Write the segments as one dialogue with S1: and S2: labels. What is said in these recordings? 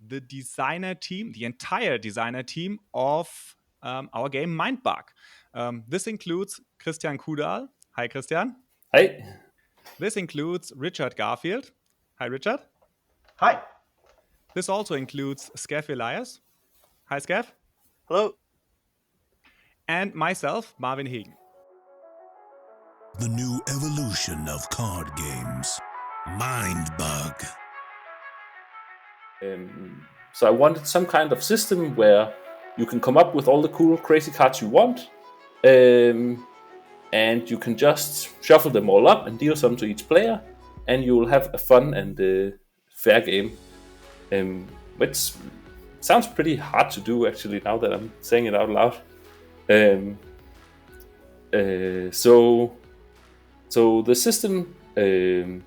S1: the designer team, the entire designer team of our game Mindbug. This includes Christian Kudal. Hi, Christian.
S2: Hey.
S1: This includes Richard Garfield. Hi, Richard.
S3: Hi.
S1: This also includes Skaff Elias. Hi, Skaff.
S4: Hello.
S1: And myself, Marvin Hagen.
S5: The new evolution of card games, Mindbug.
S2: So I wanted some kind of system where you can come up with all the cool, crazy cards you want, and you can just shuffle them all up and deal some to each player, and you will have a fun and fair game. Which sounds pretty hard to do, actually, now that I'm saying it out loud. So the system, the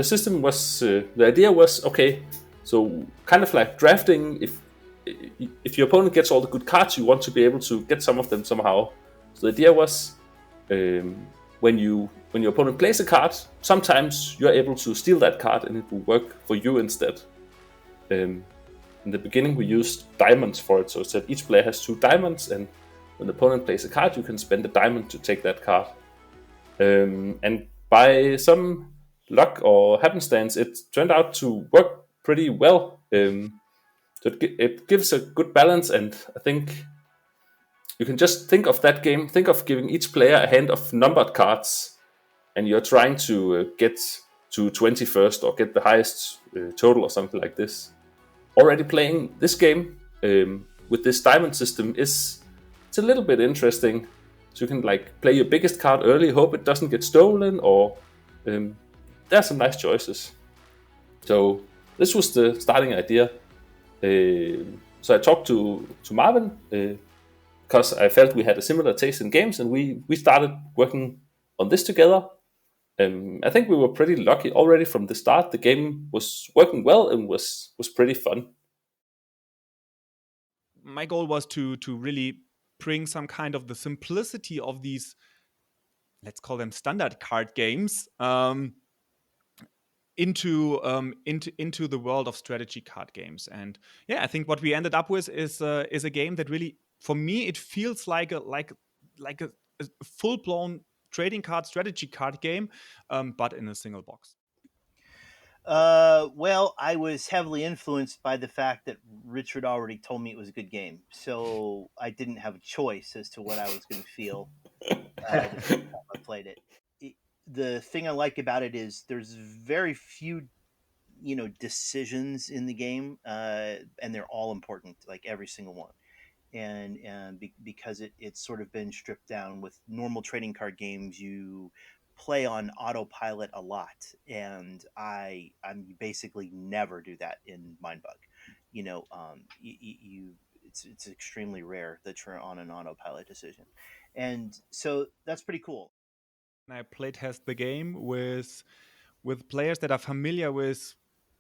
S2: system was the idea was okay. So kind of like drafting. If your opponent gets all the good cards, you want to be able to get some of them somehow. So the idea was when your opponent plays a card, sometimes you're able to steal that card and it will work for you instead. In the beginning, we used diamonds for it. So it said each player has 2 diamonds, and when the opponent plays a card, you can spend a diamond to take that card. And by some luck or happenstance, it turned out to work pretty well. So it gives a good balance, and I think you can just think of that game. Think of giving each player a hand of numbered cards, and you're trying to get to 20 first or get the highest total or something like this. Already playing this game with this diamond system it's a little bit interesting. So you can like play your biggest card early, hope it doesn't get stolen, or there's some nice choices. So this was the starting idea. So I talked to Marvin because I felt we had a similar taste in games, and we started working on this together. I think we were pretty lucky already from the start. The game was working well and was pretty fun.
S1: My goal was to really bring some kind of the simplicity of these, let's call them standard card games, into the world of strategy card games. And yeah, I think what we ended up with is a game that really, for me, it feels like a full blown trading card strategy card game, but in a single box.
S4: Well, I was heavily influenced by the fact that Richard already told me it was a good game, so I didn't have a choice as to what I was going to feel the first time I played it. The thing I like about it is there's very few, decisions in the game, and they're all important, like every single one. And because it's sort of been stripped down. With normal trading card games, you play on autopilot a lot, and I'm basically never do that in Mindbug. It's extremely rare that you're on an autopilot decision, and so that's pretty cool.
S1: I playtest the game with players that are familiar with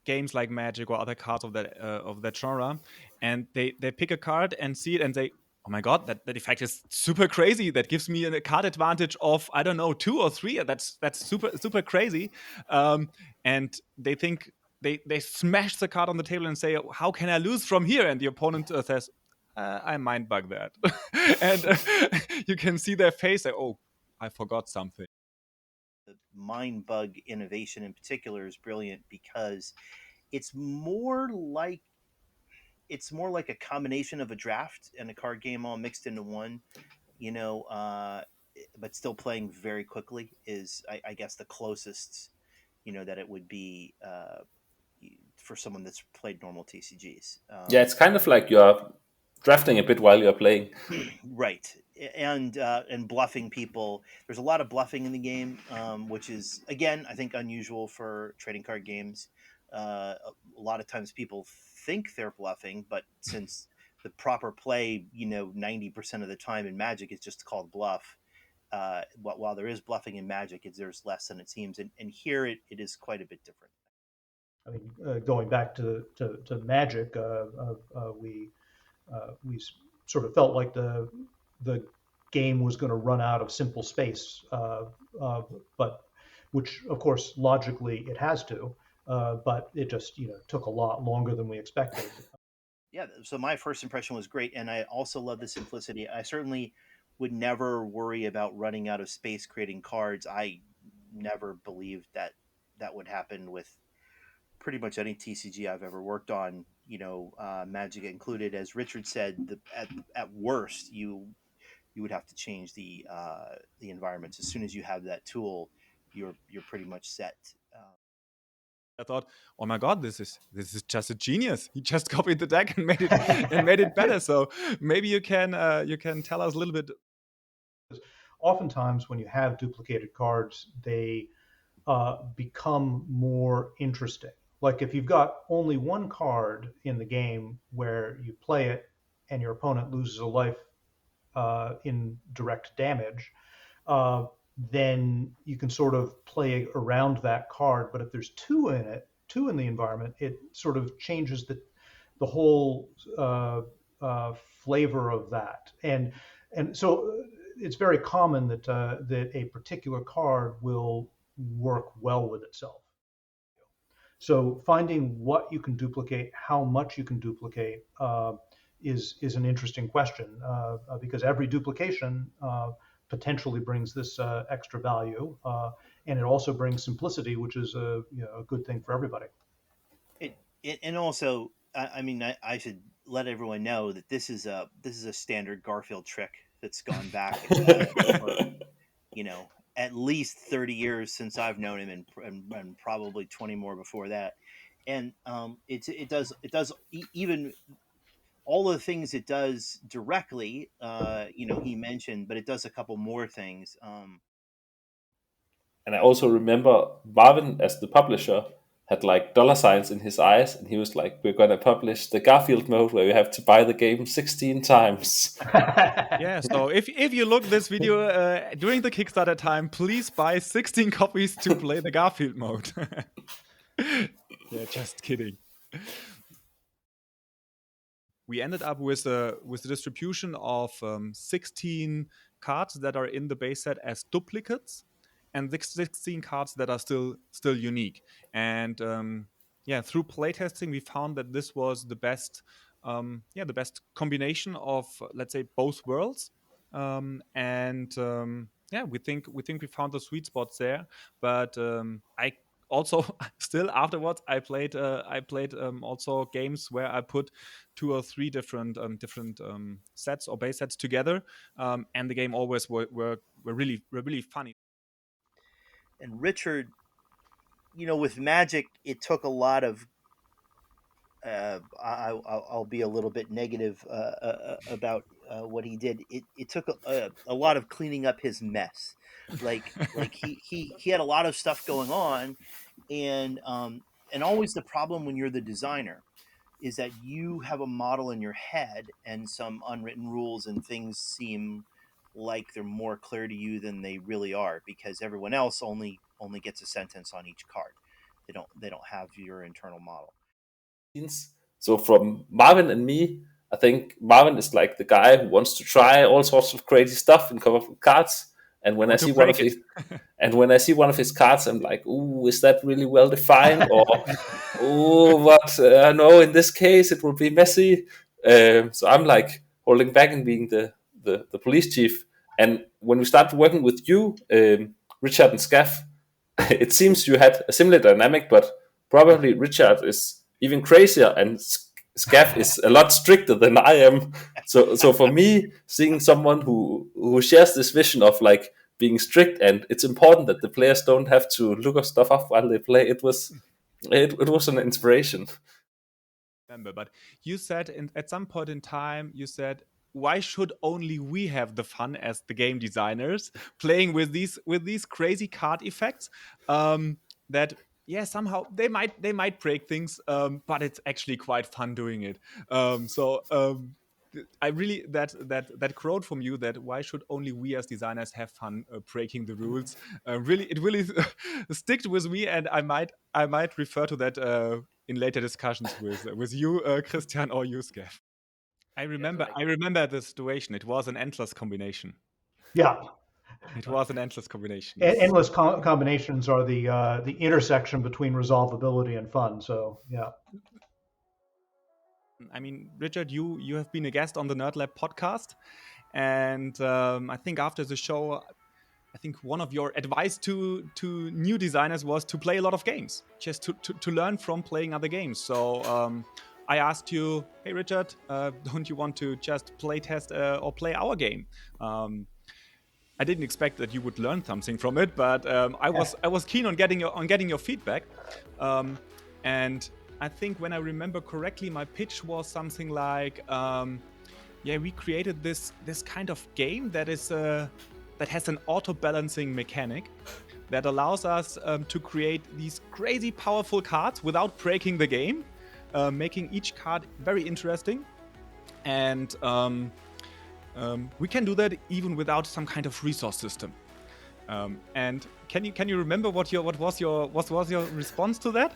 S1: games like Magic or other cards of that genre, and they pick a card and see it and say, "Oh my god, that effect is super crazy! That gives me a card advantage of, I don't know, 2 or 3. That's super crazy." And they think they smash the card on the table and say, "How can I lose from here?" And the opponent says, "I Mindbug that," and you can see their face. Say, "Oh, I forgot something."
S4: The Mindbug innovation in particular is brilliant because it's more like a combination of a draft and a card game all mixed into one, but still playing very quickly is, I guess, the closest, that it would be for someone that's played normal TCGs.
S2: Yeah, it's kind of like you're drafting a bit while you're playing.
S4: Right. And bluffing people. There's a lot of bluffing in the game, which is, again, I think unusual for trading card games. A lot of times people think they're bluffing, but since the proper play, 90% of the time in Magic is just called bluff. While there is bluffing in Magic, there's less than it seems. And here it is quite a bit different.
S3: I mean, going back to Magic, we sort of felt like the game was going to run out of simple space, but which of course logically it has to. but it just took a lot longer than we expected.
S4: Yeah, so my first impression was great, and I also love the simplicity. I certainly would never worry about running out of space creating cards. I never believed that that would happen with pretty much any TCG I've ever worked on. Magic included. As Richard said, at worst, you would have to change the environments. As soon as you have that tool, you're pretty much set.
S1: I thought, oh my god, this is just a genius. He just copied the deck and made it better. So maybe you can tell us a little bit.
S3: Oftentimes, when you have duplicated cards, they become more interesting. Like if you've got only one card in the game where you play it and your opponent loses a life in direct damage, then you can sort of play around that card. But if there's two in the environment, it sort of changes the whole flavor of that. And so it's very common that that a particular card will work well with itself. So finding what you can duplicate, how much you can duplicate, is an interesting question because every duplication potentially brings this extra value, and it also brings simplicity, which is a good thing for everybody.
S4: And also, I mean, I should let everyone know that this is a standard Garfield trick that's gone back over, at least 30 years since I've known him, and probably 20 more before that. And it does even all of the things it does directly. He mentioned, but it does a couple more things.
S2: And I also remember Marvin, as the publisher, had like dollar signs in his eyes, and he was like, "We're gonna publish the Garfield mode where you have to buy the game 16 times."
S1: Yeah, so if you look this video during the Kickstarter time, please buy 16 copies to play the Garfield mode. Yeah, just kidding. We ended up with the distribution of 16 cards that are in the base set as duplicates, and 16 cards that are still unique. And yeah, through playtesting, we found that this was the best the best combination of, let's say, both worlds. Yeah, we think we found the sweet spots there. But I also still afterwards I played also games where I put 2 or 3 different sets or base sets together, and the game always were really funny.
S4: And Richard, with Magic, it took a lot of. I'll be a little bit negative about what he did. It took a lot of cleaning up his mess. Like he had a lot of stuff going on, and always the problem when you're the designer is that you have a model in your head and some unwritten rules, and things seem like they're more clear to you than they really are, because everyone else only gets a sentence on each card. They don't have your internal model.
S2: So from Marvin and me, I think Marvin is like the guy who wants to try all sorts of crazy stuff and come up with cards. And when I see one of his cards, I'm like, "Ooh, is that really well defined?" Or, "Ooh, what? No, in this case, it will be messy." So I'm like holding back and being the police chief. And when we started working with you, Richard and Skaff, it seems you had a similar dynamic, but probably Richard is even crazier, and Skaff is a lot stricter than I am. So for me, seeing someone who shares this vision of like being strict, and it's important that the players don't have to look stuff up while they play, it was an inspiration.
S1: But you said at some point in time, you said, why should only we have the fun as the game designers playing with these crazy card effects? That yeah, somehow they might break things, but it's actually quite fun doing it. I really that quote from you, that why should only we as designers have fun breaking the rules? It really sticked with me, and I might refer to that in later discussions with you, Christian, or you, Skaff. I remember the situation. It was an endless combination.
S3: Yeah,
S1: It was an endless combination.
S3: Endless combinations are the intersection between resolvability and fun. So yeah.
S1: I mean, Richard, you have been a guest on the Nerdlab podcast, and I think after the show, I think one of your advice to new designers was to play a lot of games, just to learn from playing other games. So I asked you, hey Richard, don't you want to just play test or play our game? I didn't expect that you would learn something from it, but I was keen on getting your feedback. And I think when I remember correctly, my pitch was something like, we created this kind of game that is that has an auto-balancing mechanic that allows us to create these crazy powerful cards without breaking the game, making each card very interesting. And we can do that even without some kind of resource system. And can you remember what was your response to that?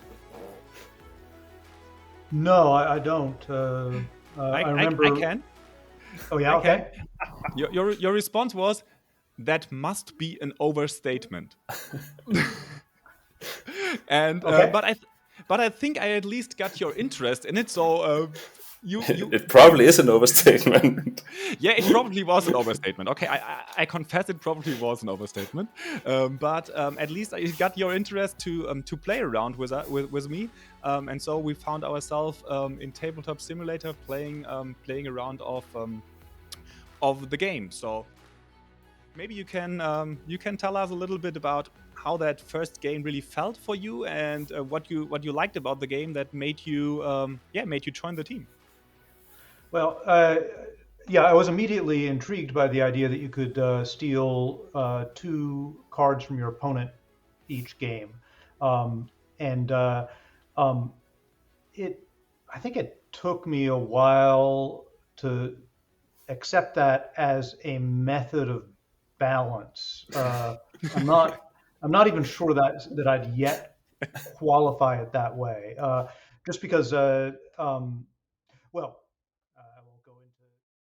S3: No, I don't. I remember.
S1: I can.
S3: Oh yeah, okay.
S1: Your response was, that must be an overstatement. And
S3: okay.
S1: but I think I at least got your interest in it. So you
S2: it probably is an overstatement.
S1: Yeah, it probably was an overstatement. Okay, I confess it probably was an overstatement. But at least I got your interest to play around with me. And so we found ourselves in Tabletop Simulator playing around of the game. So maybe you can tell us a little bit about how that first game really felt for you, and what you liked about the game that made you join the team.
S3: Well, I was immediately intrigued by the idea that you could steal 2 cards from your opponent each game, I think it took me a while to accept that as a method of balance. I'm not even sure that I'd yet qualify it that way. Just because,